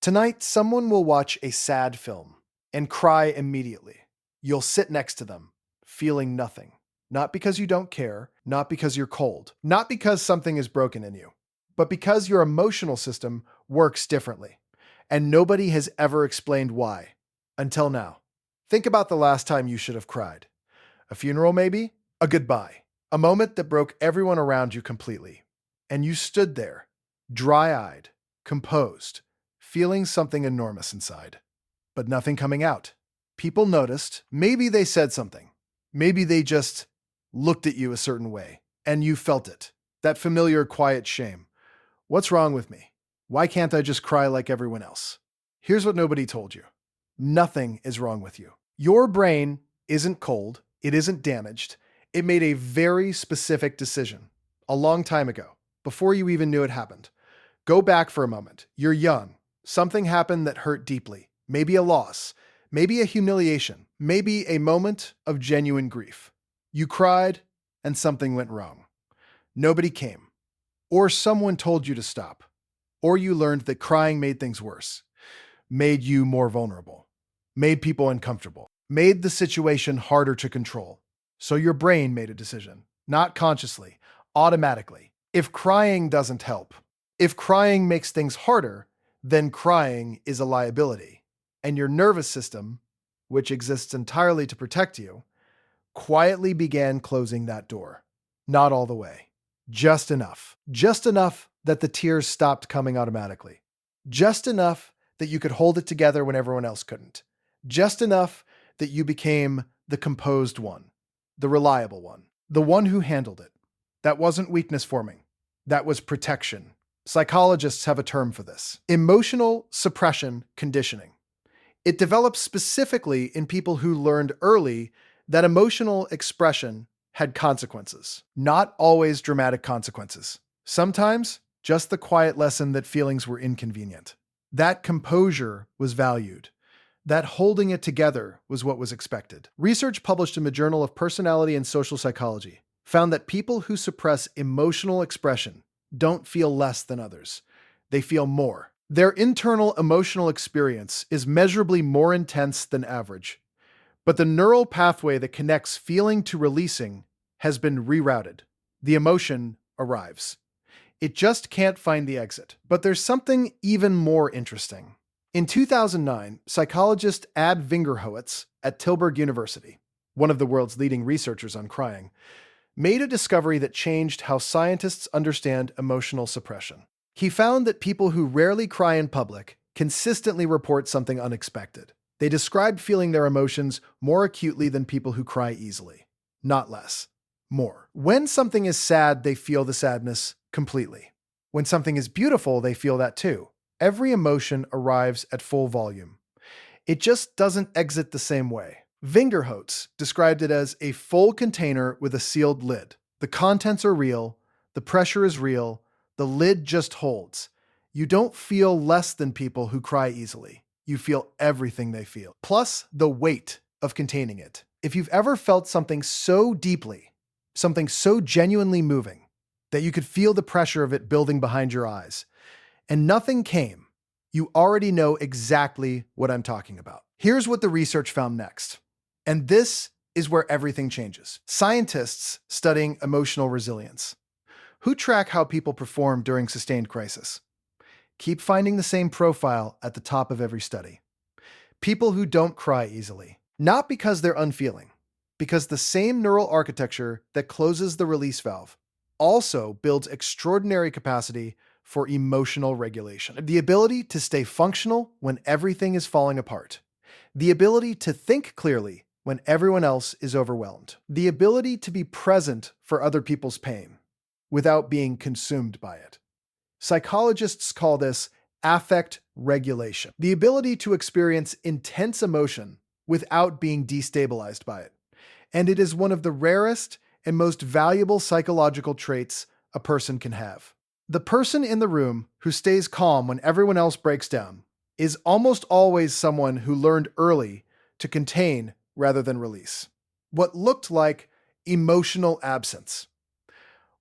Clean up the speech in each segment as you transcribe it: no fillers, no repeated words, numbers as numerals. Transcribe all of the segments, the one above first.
Tonight, someone will watch a sad film and cry immediately. You'll sit next to them, feeling nothing. Not because you don't care, not because you're cold, not because something is broken in you, but because your emotional system works differently. And nobody has ever explained why. Until now. Think about the last time you should have cried. A funeral, maybe? A goodbye. A moment that broke everyone around you completely. And you stood there, dry-eyed, composed, feeling something enormous inside, but nothing coming out. People noticed. Maybe they said something. Maybe they just looked at you a certain way, and you felt it. That familiar, quiet shame. What's wrong with me? Why can't I just cry like everyone else? Here's what nobody told you. Nothing is wrong with you. Your brain isn't cold. It isn't damaged. It made a very specific decision a long time ago, before you even knew it happened. Go back for a moment. You're young. Something happened that hurt deeply. Maybe a loss. Maybe a humiliation. Maybe a moment of genuine grief. You cried, and something went wrong. Nobody came. Or someone told you to stop. Or you learned that crying made things worse. Made you more vulnerable. Made people uncomfortable. Made the situation harder to control. So your brain made a decision. Not consciously. Automatically. If crying doesn't help, if crying makes things harder, then crying is a liability. And your nervous system, which exists entirely to protect you, quietly began closing that door. Not all the way. Just enough. Just enough that the tears stopped coming automatically. Just enough that you could hold it together when everyone else couldn't. Just enough that you became the composed one, the reliable one, the one who handled it. That wasn't weakness forming. That was protection. Psychologists have a term for this. Emotional suppression conditioning. It develops specifically in people who learned early that emotional expression had consequences. Not always dramatic consequences. Sometimes just the quiet lesson that feelings were inconvenient. That composure was valued. That holding it together was what was expected. Research published in the Journal of Personality and Social Psychology found that people who suppress emotional expression don't feel less than others. They feel more. Their internal emotional experience is measurably more intense than average. But the neural pathway that connects feeling to releasing has been rerouted. The emotion arrives. It just can't find the exit. But there's something even more interesting. In 2009, psychologist Ad Vingerhoets at Tilburg University, one of the world's leading researchers on crying, made a discovery that changed how scientists understand emotional suppression. He found that people who rarely cry in public consistently report something unexpected. They described feeling their emotions more acutely than people who cry easily. Not less. More. When something is sad, they feel the sadness completely. When something is beautiful, they feel that too. Every emotion arrives at full volume. It just doesn't exit the same way. Vingerhoets described it as a full container with a sealed lid. The contents are real, the pressure is real, the lid just holds. You don't feel less than people who cry easily. You feel everything they feel. Plus the weight of containing it. If you've ever felt something so deeply, something so genuinely moving, that you could feel the pressure of it building behind your eyes, and nothing came, you already know exactly what I'm talking about. Here's what the research found next. And this is where everything changes. Scientists studying emotional resilience, who track how people perform during sustained crisis, keep finding the same profile at the top of every study. People who don't cry easily. Not because they're unfeeling, because the same neural architecture that closes the release valve also builds extraordinary capacity for emotional regulation. The ability to stay functional when everything is falling apart. The ability to think clearly when everyone else is overwhelmed. The ability to be present for other people's pain without being consumed by it. Psychologists call this affect regulation. The ability to experience intense emotion without being destabilized by it. And it is one of the rarest and most valuable psychological traits a person can have. The person in the room who stays calm when everyone else breaks down is almost always someone who learned early to contain rather than release. What looked like emotional absence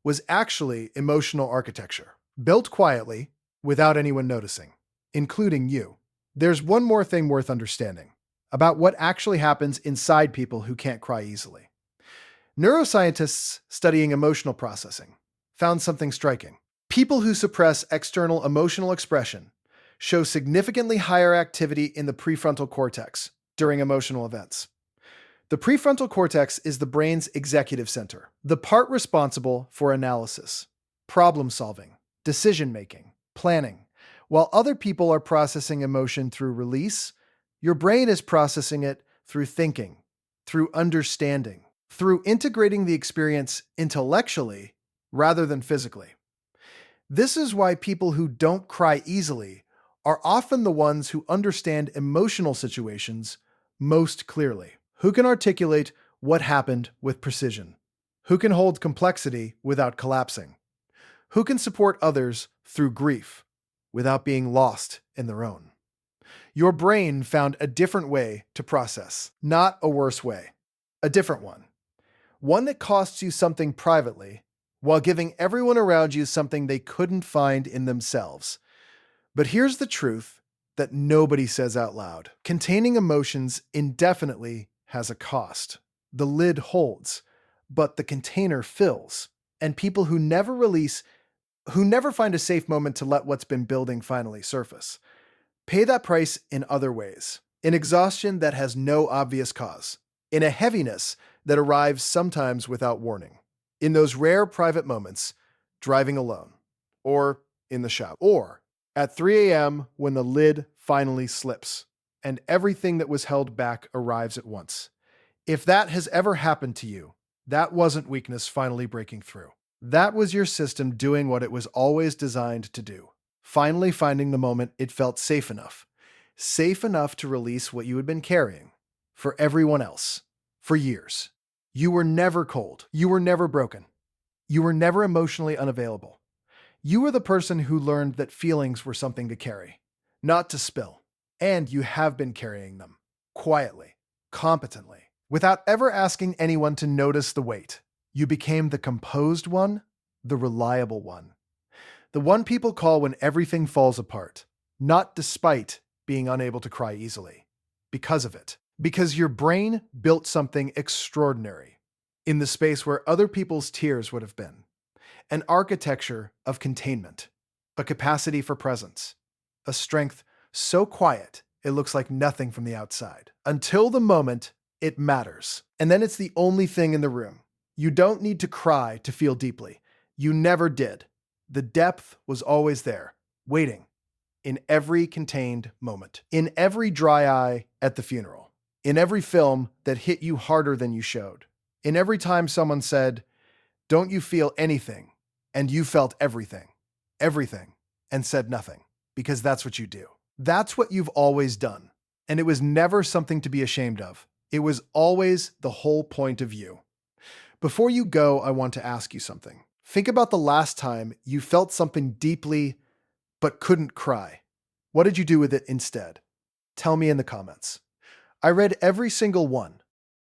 was actually emotional architecture, built quietly without anyone noticing. including you. There's one more thing worth understanding about what actually happens inside people who can't cry easily. Neuroscientists studying emotional processing found something striking. People who suppress external emotional expression show significantly higher activity in the prefrontal cortex during emotional events. The prefrontal cortex is the brain's executive center, the part responsible for analysis, problem solving, decision making, planning. While other people are processing emotion through release, your brain is processing it through thinking, through understanding, through integrating the experience intellectually rather than physically. This is why people who don't cry easily are often the ones who understand emotional situations most clearly. Who can articulate what happened with precision? Who can hold complexity without collapsing? Who can support others through grief without being lost in their own? Your brain found a different way to process, not a worse way, a different one. One that costs you something privately while giving everyone around you something they couldn't find in themselves. But here's the truth that nobody says out loud. Containing emotions indefinitely has a cost. The lid holds, but the container fills. And people who never release, who never find a safe moment to let what's been building finally surface, pay that price in other ways. In exhaustion that has no obvious cause. In a heaviness that arrives sometimes without warning. In those rare private moments, driving alone, or in the shower, or at 3 a.m. when the lid finally slips and everything that was held back arrives at once. If that has ever happened to you, that wasn't weakness finally breaking through. That was your system doing what it was always designed to do. Finally finding the moment it felt safe enough to release what you had been carrying for everyone else for years. You were never cold. You were never broken. You were never emotionally unavailable. You were the person who learned that feelings were something to carry, not to spill. And you have been carrying them, quietly, competently, without ever asking anyone to notice the weight. You became the composed one, the reliable one. The one people call when everything falls apart, not despite being unable to cry easily. Because of it. Because your brain built something extraordinary in the space where other people's tears would have been. An architecture of containment, a capacity for presence, a strength so quiet it looks like nothing from the outside. Until the moment it matters. And then it's the only thing in the room. You don't need to cry to feel deeply. You never did. The depth was always there, waiting, in every contained moment, in every dry eye at the funeral, in every film that hit you harder than you showed, in every time someone said, "Don't you feel anything?" And you felt everything, and said nothing, because that's what you do. That's what you've always done. And it was never something to be ashamed of. It was always the whole point of you. Before you go, I want to ask you something. Think about the last time you felt something deeply but couldn't cry. What did you do with it instead? Tell me in the comments. I read every single one,